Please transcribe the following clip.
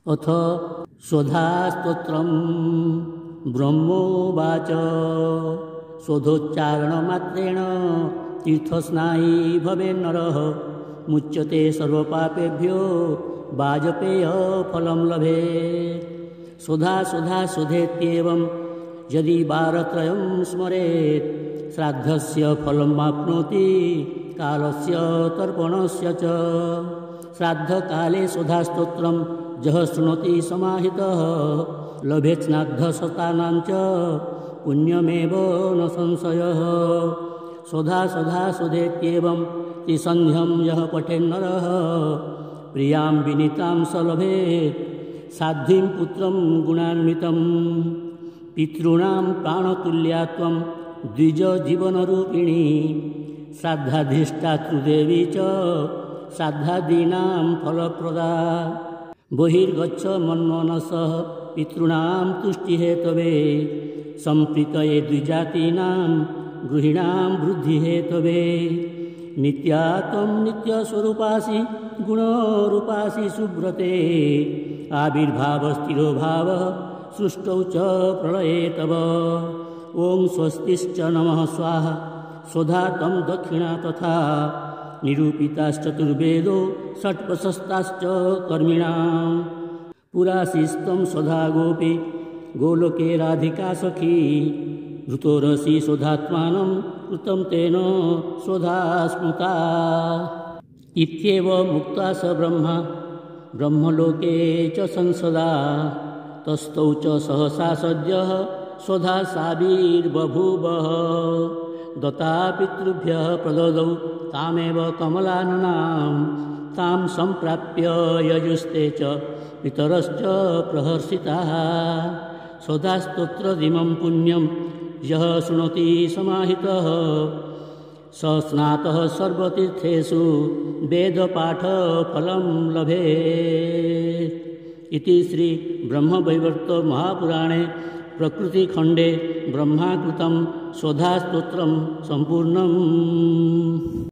अथ स्वधास्तोत्रम् ब्रह्मोवाच स्वधोच्चारणमात्रेण तीर्थस्नायी भवेन्नरः मुच्यते सर्वपापेभ्यो वाजपेयफलं लभेत्। स्वधा स्वधा स्वधेत्येवं यदि वारत्रयं स्मरेत् श्राद्धस्य फलमाप्नोति कालस्य तर्पणस्य च। श्राद्धकाले स्वधास्तोत्रं यः शृणोति समाहितः लभेत् श्राद्धशतानां च पुण्यमेव न संशयः। स्वधा स्वधा स्वधेत्येवं त्रिसन्ध्यं यः पठेन्नरः प्रियां विनीतां स लभेत् साध्वीं पुत्रं गुणान्वितं। पितॄणां प्राणतुल्यात्वं द्विजजीवनरूपिणी श्राद्धाधिष्ठातृदेवी च श्राद्धादीनां फलप्रदा। बहिर्गच्छ मन्मनसः पितॄणां तुष्टिहेतवे सम्प्रीतये द्विजातीनां गृहीणां वृद्धिहेतवे। नित्या त्वं नित्यस्वरूपासि गुणरूपासि सुब्रते आविर्भावस्थिरोभावः सृष्टौ च प्रलये तव। ॐ स्वस्तिश्च नमः स्वाहा स्वधा तं दक्षिणा तथा निरूपिताश्चतुर्वेदो षट्प्रशस्ताश्च कर्मिणां। पुराशिस्तं स्वधा गोपी गोलोके राधिका सखी ऋतोरसि स्वधात्मानं कृतं तेन स्वधा स्मृता। इत्येव मुक्ता स ब्रह्मा ब्रह्मलोके च संसदा तस्थौ च सहसा सद्यः स्वधा साविर्बभूवः। दत्ता पितृभ्यः प्रददौ तामेव कमलाननां तां सम्प्राप्य यजुस्ते च पितरश्च प्रहर्षिताः। स्वधास्तोत्रमिमं पुण्यं यः शृणोति समाहितः स स्नातः सर्वतीर्थेषु वेदपाठफलं लभेत्। इति श्री ब्रह्मवैवर्त महापुराणे प्रकृतिखण्डे ब्रह्माकृतं स्वधास्तोत्रं सम्पूर्णम्।